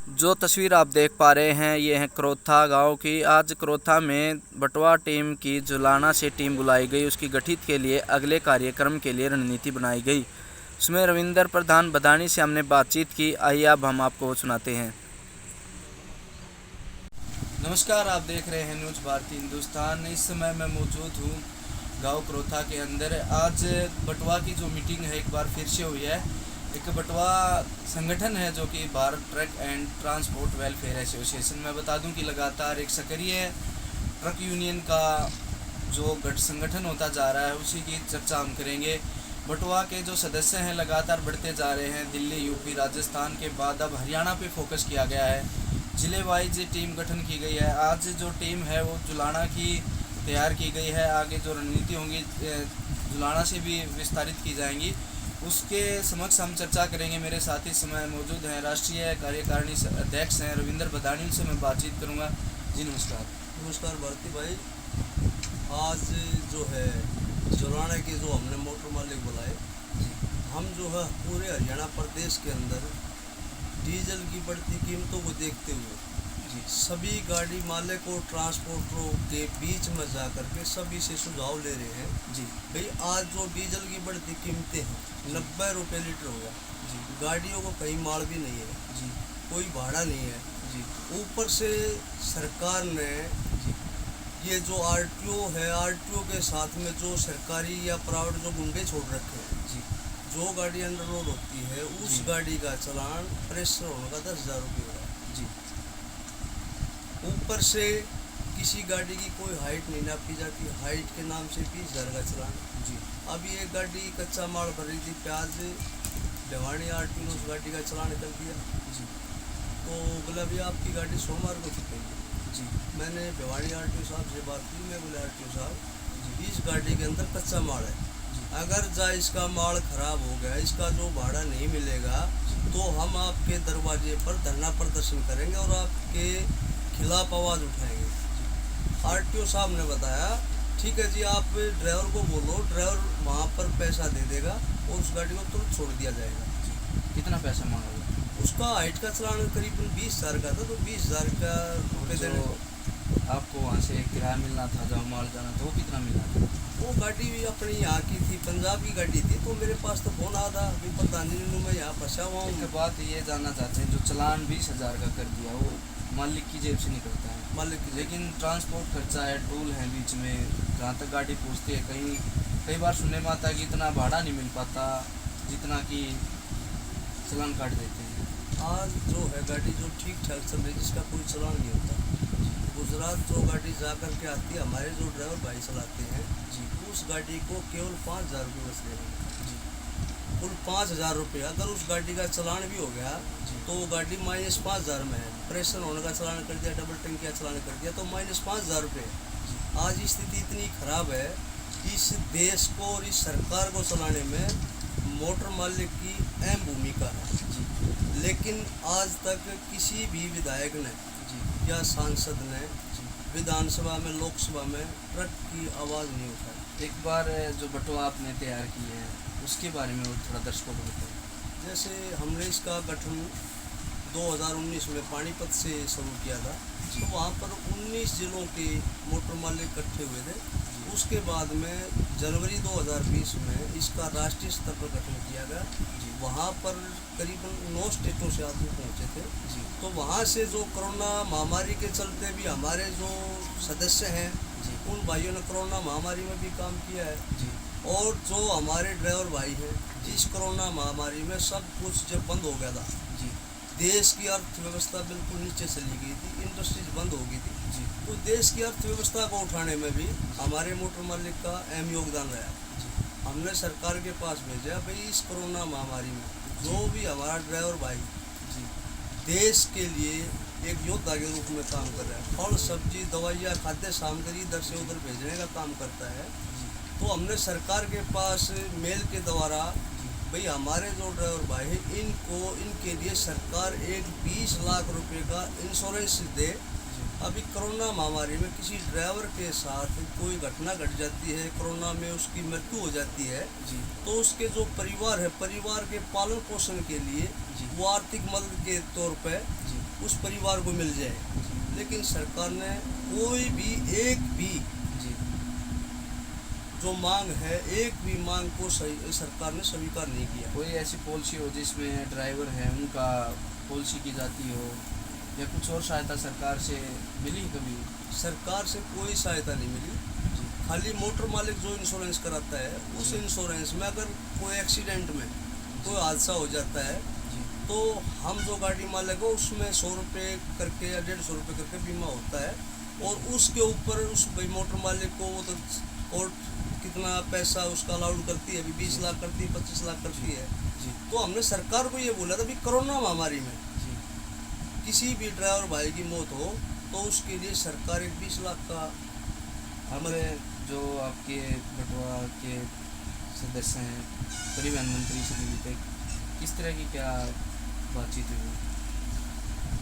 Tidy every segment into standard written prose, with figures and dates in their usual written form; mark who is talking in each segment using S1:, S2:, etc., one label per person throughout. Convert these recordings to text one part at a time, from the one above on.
S1: जो तस्वीर आप देख पा रहे हैं ये है क्रोथा गांव की। आज क्रोथा में बटवा टीम की जुलाना से टीम बुलाई गई। उसकी गठित के लिए अगले कार्यक्रम के लिए रणनीति बनाई गई। उसमें रविंदर प्रधान बदानी से हमने बातचीत की। आइए अब हम आपको सुनाते हैं। नमस्कार, आप देख रहे हैं न्यूज़ भारती हिंदुस्तान। इस समय मैं मौजूद हूँ गांव क्रोथा के अंदर। आज बटवा की जो मीटिंग है एक बार फिर से हुई है। एक बटवा संगठन है जो कि Bharat truck and transport welfare association. मैं बता दूं कि लगातार एक सक्रिय ट्रक यूनियन का जो संगठन होता जा रहा है उसी की चर्चा हम करेंगे। बटवा के जो सदस्य हैं लगातार बढ़ते जा रहे हैं। दिल्ली, यूपी, राजस्थान के बाद अब हरियाणा पे फोकस किया गया है। जिले वाइज टीम गठन की गई है। आज जो टीम है वो जुलाना की तैयार की गई है। आगे जो रणनीति होंगी जुलाना से भी विस्तारित की जाएंगी, उसके समक्ष हम चर्चा करेंगे। मेरे साथ इस समय मौजूद हैं राष्ट्रीय कार्यकारिणी अध्यक्ष हैं रविंदर बदानी। उनसे मैं बातचीत करूंगा। जी नमस्कार।
S2: नमस्कार भारती भाई। आज जो है जुलाना के जो हमने मोटर मालिक बुलाए, हम जो है पूरे हरियाणा प्रदेश के अंदर डीजल की बढ़ती कीमतों को देखते हुए सभी गाड़ी मालिक और ट्रांसपोर्टरों के बीच में जा कर के सभी से सुझाव ले रहे हैं।
S1: जी
S2: भाई आज जो डीजल की बढ़ती कीमतें हैं, 90 रुपये लीटर हो गया।
S1: जी
S2: गाड़ियों को कहीं माल भी नहीं है
S1: जी
S2: कोई भाड़ा नहीं है
S1: जी
S2: ऊपर से सरकार ने
S1: जी
S2: ये जो आरटीओ है, आरटीओ के साथ में जो सरकारी या प्राइवेट जो गुंडे छोड़ रखे हैं,
S1: जी
S2: जो गाड़ी अंडर लोड होती है उस
S1: जी
S2: गाड़ी का चालान प्रेशर होने का 10,000 रुपये हो रहा है।
S1: जी
S2: ऊपर से किसी गाड़ी की कोई हाइट नहीं नापी जाती, हाइट के नाम से 20,000 का चालान।
S1: जी
S2: अभी एक गाड़ी कच्चा माल भर रही थी, प्याज, भिवानी आरटीओ ने उस गाड़ी का चालान कर दिया।
S1: जी
S2: तो बोला भी आपकी गाड़ी सोमवार को छुपेगी।
S1: जी
S2: मैंने भिवानी आरटीओ साहब से बात की। मैं बोले आरटीओ साहब,
S1: जी
S2: इस गाड़ी के अंदर कच्चा माल है, अगर जा इसका माल खराब हो गया, इसका जो भाड़ा नहीं मिलेगा तो हम आपके दरवाजे पर धरना प्रदर्शन करेंगे और आपके खिलाफ आवाज़ उठाएंगे। आरटीओ साहब ने बताया ठीक है जी, आप ड्राइवर को बोलो, ड्राइवर वहाँ पर पैसा दे देगा और उस गाड़ी को तुरंत छोड़ दिया जाएगा।
S1: कितना पैसा मांगोगे?
S2: उसका हाइट का चालान करीबन 20,000 का था, तो 20,000 का रुपये देने को
S1: आपको वहाँ से किराया मिलना था, जब माल जाना था, वो कितना मिलना था?
S2: वो गाड़ी भी अपनी यहाँ की थी, पंजाब की गाड़ी थी। तो मेरे पास तो फोन आ था अभी प्रधानजी मैं यहाँ फंसा हुआ हूँ।
S1: एक बात ये जानना चाहते हैं, जो चालान 20,000 का कर दिया वो मालिक की जेब से निकलता है,
S2: मालिक की,
S1: लेकिन ट्रांसपोर्ट खर्चा है, टोल है बीच में, जहाँ तक गाड़ी पहुँचती है। कई बार सुनने में आता है कि इतना भाड़ा नहीं मिल पाता जितना कि चालान काट देते हैं।
S2: आज जो है गाड़ी जो ठीक ठाक चल रही है, जिसका कोई चालान नहीं होता। गुजरात जो गाड़ी जा कर के आती है, हमारे जो ड्राइवर भाई चलाते हैं
S1: जी
S2: उस गाड़ी को केवल 5,000 रुपये बच रहे हैं
S1: जी
S2: कुल 5,000 रुपये। अगर उस गाड़ी का चालान भी हो गया
S1: जी
S2: तो वो गाड़ी -5,000 में है। प्रेशर होने का चालान कर दिया, डबल टंकी का चालान कर दिया, तो -5,000 रुपये। आज स्थिति इतनी खराब है, इस देश को और इस सरकार को चलाने में मोटर मालिक की अहम भूमिका है
S1: जी
S2: लेकिन आज तक किसी भी विधायक ने
S1: जी
S2: या सांसद ने
S1: जी
S2: विधानसभा में, लोकसभा में ट्रक की आवाज़ नहीं उठाई।
S1: एक बार जो बटवा आपने तैयार की है उसके बारे में थोड़ा दर्शकों को बताएं।
S2: जैसे हमने इसका गठन 2019 में पानीपत से शुरू किया था, तो वहाँ पर 19 जिलों के मोटर मालिक इकट्ठे हुए थे। उसके बाद में जनवरी 2020 में इसका राष्ट्रीय स्तर पर गठन किया गया। वहाँ पर करीबन 9 स्टेटों से आदमी पहुँचे थे। तो वहाँ से जो कोरोना महामारी के चलते भी हमारे जो सदस्य हैं उन भाइयों ने कोरोना महामारी में भी काम किया है। और जो हमारे ड्राइवर भाई हैं, इस कोरोना महामारी में सब कुछ जब बंद हो गया था, देश की अर्थव्यवस्था बिल्कुल नीचे चली गई थी, इंडस्ट्रीज बंद हो गई थी, तो देश की अर्थव्यवस्था को उठाने में भी हमारे मोटर मालिक का अहम योगदान रहा। हमने सरकार के पास भेजा भाई इस कोरोना महामारी में जो भी हमारा ड्राइवर भाई देश के लिए एक योद्धा के रूप में काम कर रहा है, फल सब्जी दवाइयाँ खाद्य सामग्री इधर से उधर भेजने का काम करता है। तो हमने सरकार के पास मेल के द्वारा भाई हमारे जो ड्राइवर भाई हैं इनको इनके लिए सरकार एक 20 लाख रुपए का इंश्योरेंस दे अभी कोरोना महामारी में किसी ड्राइवर के साथ कोई घटना घट जाती है, कोरोना में उसकी मृत्यु हो जाती है,
S1: जी
S2: तो उसके जो परिवार है, परिवार के पालन पोषण के लिए
S1: जी
S2: वो आर्थिक मदद के तौर पे
S1: जी
S2: उस परिवार को मिल जाए। लेकिन सरकार ने कोई भी एक भी
S1: जी
S2: जो मांग है, एक भी मांग को सरकार ने स्वीकार नहीं किया।
S1: कोई ऐसी पॉलिसी हो जिसमें ड्राइवर है उनका पॉलिसी की जाती हो, या कुछ और सहायता सरकार से मिली कभी?
S2: सरकार से कोई सहायता नहीं मिली।
S1: जी
S2: खाली मोटर मालिक जो इंश्योरेंस कराता है, उस
S1: जी।
S2: इंश्योरेंस में अगर कोई एक्सीडेंट में कोई हादसा हो जाता है
S1: जी
S2: तो हम जो गाड़ी मालिक हो उसमें 100 रुपये करके या 150 रुपये करके बीमा होता है, और उसके ऊपर उस भाई मोटर मालिक को वो तो कोर्ट कितना पैसा उसका अलाउड करती है, अभी 20 लाख करती है, 25 लाख करती है।
S1: जी
S2: तो हमने सरकार को ये बोला था, अभी कोरोना महामारी में
S1: जी
S2: किसी भी ड्राइवर भाई की मौत हो तो उसके लिए सरकार एक 20 लाख का
S1: हमारे जो आपके बटवा के सदस्य हैं परिवहन मंत्री से मिली थे, किस तरह की क्या बातचीत हुई?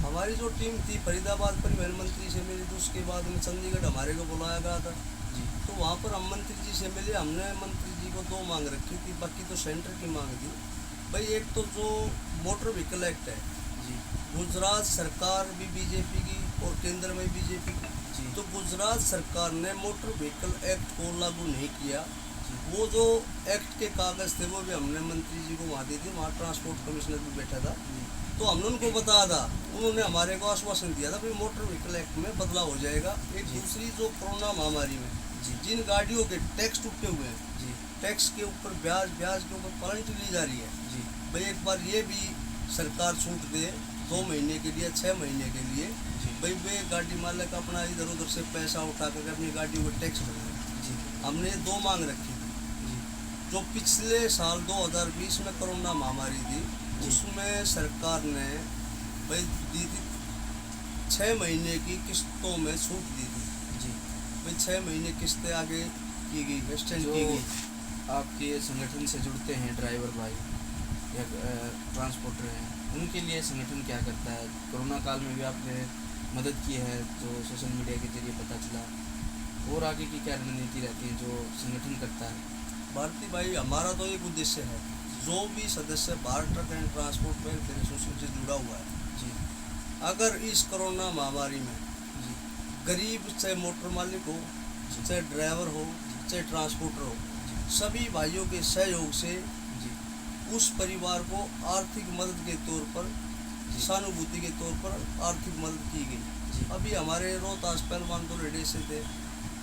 S2: हमारी जो टीम थी फरीदाबाद परिवहन मंत्री से मिली, तो उसके बाद में चंडीगढ़ हमारे को बुलाया गया था।
S1: जी
S2: तो वहाँ पर हम मंत्री जी से मिले। हमने मंत्री जी को 2 मांग रखी थी, बाकी तो सेंटर की मांग थी। भाई एक तो जो मोटर व्हीकल एक्ट है,
S1: जी
S2: गुजरात सरकार भी बीजेपी की और केंद्र में बीजेपी की,
S1: जी
S2: तो गुजरात सरकार ने मोटर व्हीकल एक्ट को लागू नहीं किया।
S1: जी
S2: वो जो एक्ट के कागज़ थे वो भी हमने मंत्री जी को वहाँ दी थी, वहाँ ट्रांसपोर्ट कमिश्नर भी बैठा था।
S1: जी
S2: तो हमने उनको बताया था, उन्होंने हमारे को आश्वासन दिया था भाई मोटर व्हीकल एक्ट में बदलाव हो जाएगा। एक
S1: जी।
S2: दूसरी जो कोरोना महामारी में
S1: जी
S2: जिन गाड़ियों के टैक्स टूटे हुए हैं,
S1: जी
S2: टैक्स के ऊपर ब्याज, ब्याज के ऊपर पेनल्टी ली जा रही है,
S1: जी
S2: भाई एक बार ये भी सरकार छूट दे 2 महीने के लिए, 6 महीने के लिए,
S1: जी
S2: भाई वे गाड़ी मालिक अपना इधर उधर से पैसा उठा करके अपनी गाड़ियों को टैक्स भरें।
S1: जी
S2: हमने ये 2 मांग रखी थी।
S1: जी
S2: जो पिछले साल 2020 में कोरोना महामारी थी,
S1: जी।
S2: उसमें सरकार ने भाई दी थी 6 महीने की किस्तों में छूट दी थी।
S1: जी
S2: भाई 6 महीने किस्तें आगे की गई, एक्सटेंड
S1: जो
S2: की गई।
S1: आपके संगठन से जुड़ते हैं ड्राइवर भाई या ट्रांसपोर्टर हैं, उनके लिए संगठन क्या करता है? कोरोना काल में भी आपने मदद की है जो सोशल मीडिया के जरिए पता चला, और आगे की क्या रणनीति रहती है जो संगठन करता है?
S2: भारती भाई, हमारा तो एक उद्देश्य है, जो भी सदस्य Bharat truck and transport welfare association से जुड़ा हुआ है,
S1: जी
S2: अगर इस कोरोना महामारी में
S1: जी
S2: गरीब चाहे मोटर मालिक हो,
S1: जी
S2: चाहे ड्राइवर हो, चाहे ट्रांसपोर्टर हो, सभी भाइयों के सहयोग से
S1: जी
S2: उस परिवार को आर्थिक मदद के तौर पर,
S1: जी
S2: सहानुभूति के तौर पर आर्थिक मदद की गई।
S1: जी
S2: अभी हमारे रोहतास पहलवान तो रेडे से थे,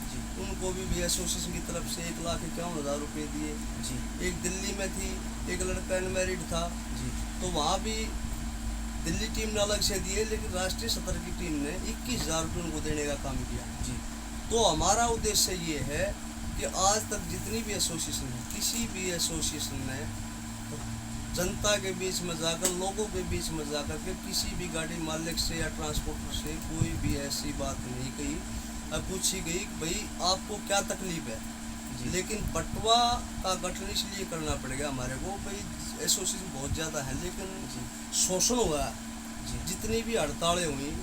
S1: जी
S2: उनको भी एसोसिएशन की तरफ से 1,51,000 रुपये दिए।
S1: जी
S2: एक दिल्ली में थी, एक लड़का अनमैरिड था,
S1: जी
S2: तो वहाँ भी दिल्ली टीम ने अलग से दिए, लेकिन राष्ट्रीय सतर की टीम ने 21,000 रुपये उनको देने का काम किया।
S1: जी
S2: तो हमारा उद्देश्य ये है कि आज तक जितनी भी एसोसिएशन है, किसी भी एसोसिएशन ने जनता के बीच में जाकर, लोगों के बीच में जाकर के किसी भी गाड़ी मालिक से या ट्रांसपोर्टर से कोई भी ऐसी बात नहीं कही, पूछी गई कि भाई आपको क्या तकलीफ है।
S1: जी
S2: लेकिन बटवा का गठन इसलिए करना पड़ेगा हमारे को, भाई एसोसिएशन बहुत ज़्यादा है, लेकिन
S1: जी
S2: शोषण हुआ।
S1: जी
S2: जितनी भी हड़तालें हुई,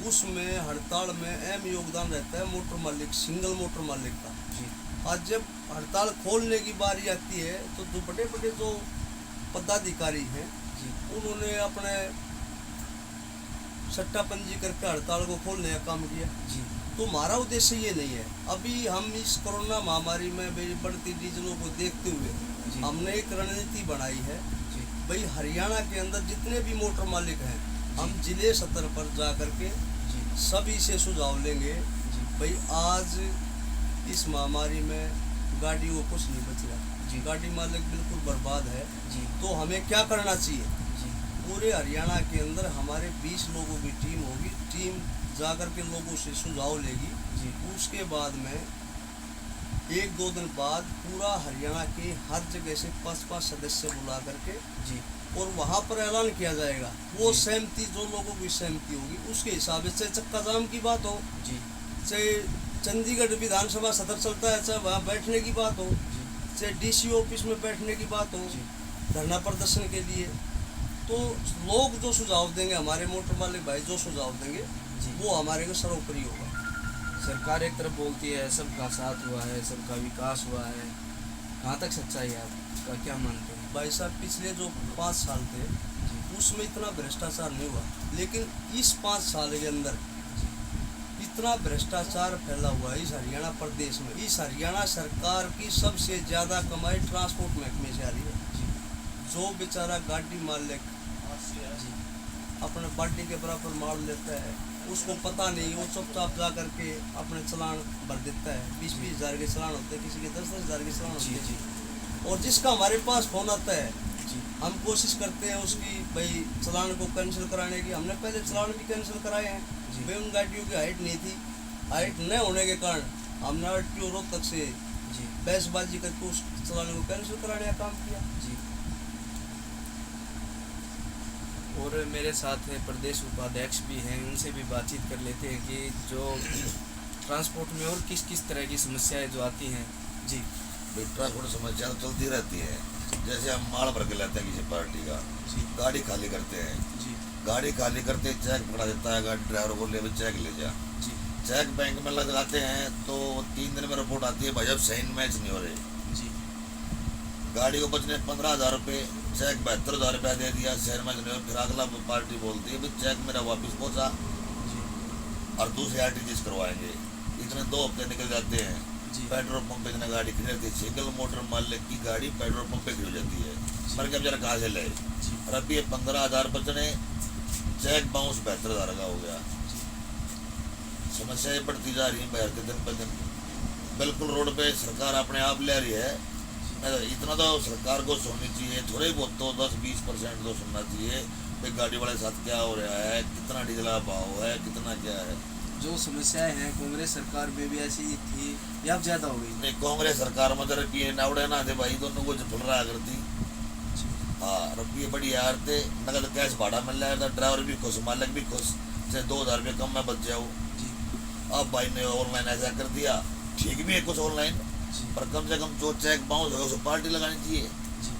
S2: उसमें हड़ताल में अहम योगदान रहता है मोटर मालिक, सिंगल मोटर मालिक का।
S1: जी
S2: आज जब हड़ताल खोलने की बारी आती है तो जो बड़े बड़े जो पदाधिकारी हैं,
S1: जी
S2: उन्होंने अपने सट्टापंजी करके हड़ताल को खोलने का काम किया।
S1: जी
S2: तो हमारा उद्देश्य ये नहीं है। अभी हम इस कोरोना महामारी में बढ़ती डीजलों को देखते हुए
S1: जी
S2: हमने एक रणनीति बनाई है।
S1: जी
S2: भाई हरियाणा के अंदर जितने भी मोटर मालिक हैं, हम
S1: जी।
S2: जिले स्तर पर जा करके
S1: जी
S2: सभी से सुझाव लेंगे।
S1: जी
S2: भाई आज इस महामारी में गाड़ियों को कुछ नहीं बच रहा,
S1: जी
S2: गाड़ी मालिक बिल्कुल बर्बाद है।
S1: जी
S2: तो हमें क्या करना चाहिए?
S1: जी
S2: पूरे हरियाणा के अंदर हमारे 20 लोगों की टीम होगी। टीम जाकर के लोगों से सुझाव लेगी।
S1: जी
S2: उसके बाद में 1-2 दिन बाद पूरा हरियाणा के हर जगह से 5-5 सदस्य बुला करके
S1: जी
S2: और वहाँ पर ऐलान किया जाएगा। वो
S1: जी।
S2: सहमति, जो लोगों की सहमति होगी उसके हिसाब से, चाहे चक्का जाम की बात हो,
S1: जी
S2: चाहे चंडीगढ़ विधानसभा सदर चलता है, चाहे वहाँ बैठने की बात हो,
S1: जी
S2: चाहे डीसी ऑफिस में बैठने की बात हो,
S1: जी
S2: धरना प्रदर्शन के लिए, तो लोग जो सुझाव देंगे, हमारे मोटर मालिक भाई जो सुझाव देंगे,
S1: जी
S2: वो हमारे को सर्वोपरि होगा।
S1: सरकार एक तरफ बोलती है सबका साथ हुआ है, सबका विकास हुआ है, कहाँ तक सच्चाई है, आपका क्या मानते हैं?
S2: भाई साहब पिछले जो 5 साल थे उसमें इतना भ्रष्टाचार नहीं हुआ, लेकिन इस 5 साल के अंदर इतना भ्रष्टाचार फैला हुआ है इस हरियाणा प्रदेश में। इस हरियाणा सरकार की सबसे ज़्यादा कमाई ट्रांसपोर्ट महकमे से आ रही है। जो बेचारा गाड़ी मालिक अपने बाटी के बराबर माल लेता है, उसको पता नहीं, वो चुपचाप जा करके अपने चलान भर देता है। 20-20 हज़ार के चलान होते हैं, किसी के 10-10 हज़ार के चलान होते हैं। और जिसका हमारे पास फ़ोन आता है हम कोशिश करते हैं उसकी भाई चलान को कैंसिल कराने की। हमने पहले चलान भी कैंसिल कराए हैं भाई, उन गाड़ियों की हाइट नहीं थी। हाइट न होने के कारण हमने RTO रोहतक से बहसबाजी करके उस चलान को कैंसिल कराने का काम किया।
S1: और मेरे साथ प्रदेश उपाध्यक्ष भी हैं, उनसे भी बातचीत कर लेते हैं कि जो ट्रांसपोर्ट में और किस किस तरह की समस्याएं जो आती हैं। जी
S3: भाई ट्रांसपोर्ट समस्या तो चलती रहती है। जैसे हम माल भर के लाते हैं किसी पार्टी का, गाड़ी खाली करते हैं, गाड़ी खाली करते चेक पकड़ा देता है गाड़ी ड्राइवर को, ले चेक ले जा। चेक बैंक में लगाते हैं तो 3 दिन में रिपोर्ट आती है भाई अब साइन मैच नहीं हो रहे। गाड़ी को बचने 15,000 रुपये, चेक 72,000 रुपया दे दिया, शहर में नहीं हो। फिर अगला पार्टी बोलती है भाई चेक मेरा वापस पहुँचा और दूसरे RTGS करवाएंगे। इतने 2 हफ्ते निकल जाते हैं। पेट्रोल पंप पे इतना गाड़ी खड़ी रहती है, सिंगल मोटर मालिक की गाड़ी पेट्रोल पंप पे खड़ी जाती है। पर क्या बेचारा कहाँ से ले? और अभी ये 15,000 बचने, चेक बाउंस 72,000 का हो गया। समस्याएं बढ़ती जा रही हैं बाहर के दिन पर दिन। बिल्कुल रोड पे सरकार अपने आप ले रही है। इतना तो सरकार को सुननी चाहिए, थोड़े बहुत तो 10-20% तो सुनना चाहिए भाई गाड़ी वाले के साथ क्या हो रहा है, कितना डीजल का भाव है, कितना क्या है।
S1: जो समस्याएं हैं कांग्रेस सरकार में भी ऐसी ही थी या अब ज़्यादा हो गई?
S3: नहीं, कांग्रेस सरकार में तो रुपये नावड़े ना थे भाई, दोनों को फुल रहा करती। हाँ, रुपये बड़ी यार थे, नगद कैश भाड़ा मिल रहा था, ड्राइवर भी खुश, मालिक भी खुश, चाहे 2,000 रुपये कम में बच जाओ। अब भाई ने ऑनलाइन ऐसा कर दिया, ठीक भी है कुछ ऑनलाइन, पर कम से कम जो चेक बाउंस होगा उसको पार्टी लगानी चाहिए।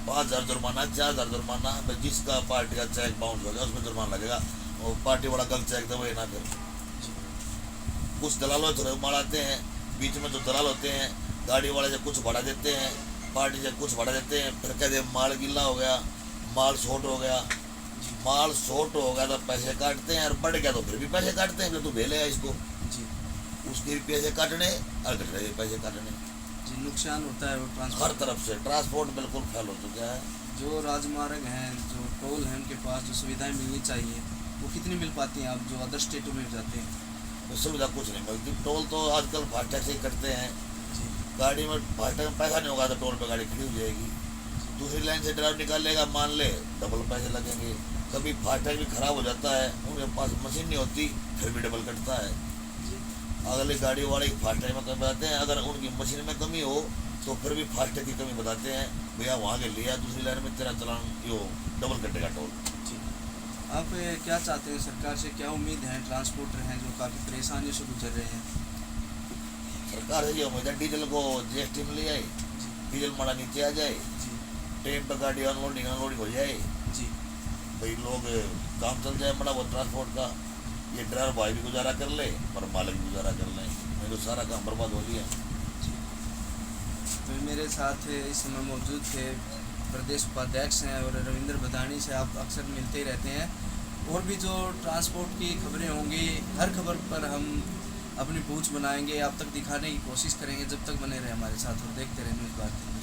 S3: 5,000 जुर्माना, 4,000 जुर्माना, जिसका पार्टी का चेक बाउंस हो गया उसमें जुर्माना लगेगा। और पार्टी वाला गलत चेक दे वही ना फिर। कुछ दलालों थोड़े माराते हैं, बीच में जो दलाल होते हैं गाड़ी वाले से कुछ बढ़ा देते हैं, पार्टी से कुछ बढ़ा देते हैं, फिर कहते हैं माल गीला हो गया, माल शॉर्ट हो गया। माल शॉर्ट हो गया तो पैसे काटते हैं, और बढ़ गया तो फिर भी पैसे काटते हैं। फिर तो भेले इसको उसके भी पैसे काटने और घट रहे पैसे काटने।
S1: नुकसान होता है वो ट्रांसपोर्ट
S3: हर तरफ से ट्रांसपोर्ट बिल्कुल फेल हो चुका है।
S1: जो राजमार्ग हैं, जो टोल हैं, उनके पास जो सुविधाएं मिलनी चाहिए वो कितनी मिल पाती हैं आप जो अदर स्टेटों में जाते हैं?
S3: सुविधा कुछ नहीं मिलती। टोल तो आजकल फास्टैग से ही करते हैं। गाड़ी में फास्टैग में पैसा नहीं होगा तो टोल पे गाड़ी खड़ी हो जाएगी। दूसरी लाइन से ड्राइवर निकाल लेगा, मान ले डबल पैसे लगेंगे। कभी फास्टैग भी खराब हो जाता है, उनके पास मशीन नहीं होती, फिर भी डबल कटता है। अगली गाड़ी वाले फास्टैग में कमी बताते हैं, अगर उनकी मशीन में कमी हो तो फिर भी फास्टैग की कमी बताते हैं, भैया वहाँ के लिया दूसरी लाइन में तेरा चलान यो डबल कटेगा टोल।
S1: आप क्या चाहते हैं सरकार से, क्या उम्मीद है? ट्रांसपोर्टर हैं जो काफ़ी परेशानियों से गुजर रहे हैं।
S3: सरकार से ये उम्मीद है डीजल को GST में ले आए, डीजल माड़ा नीचे आ जाए, टाइम पर गाड़ी अनलोडिंग हो जाए, भाई लोग काम चल जाए बड़ा बहुत ट्रांसपोर्ट का। ये ड्राइवर भाई भी गुजारा कर ले और मालिक भी गुजारा कर ले, नहीं तो सारा काम बर्बाद हो गया।
S1: तो मेरे साथ इस समय मौजूद थे प्रदेश उपाध्यक्ष हैं और रविंद्र बदानी से आप अक्सर मिलते ही रहते हैं। और भी जो ट्रांसपोर्ट की खबरें होंगी, हर खबर पर हम अपनी पूछ बनाएंगे, आप तक दिखाने की कोशिश करेंगे। जब तक बने रहे हमारे साथ और देखते रहे न्यूज़ भारती।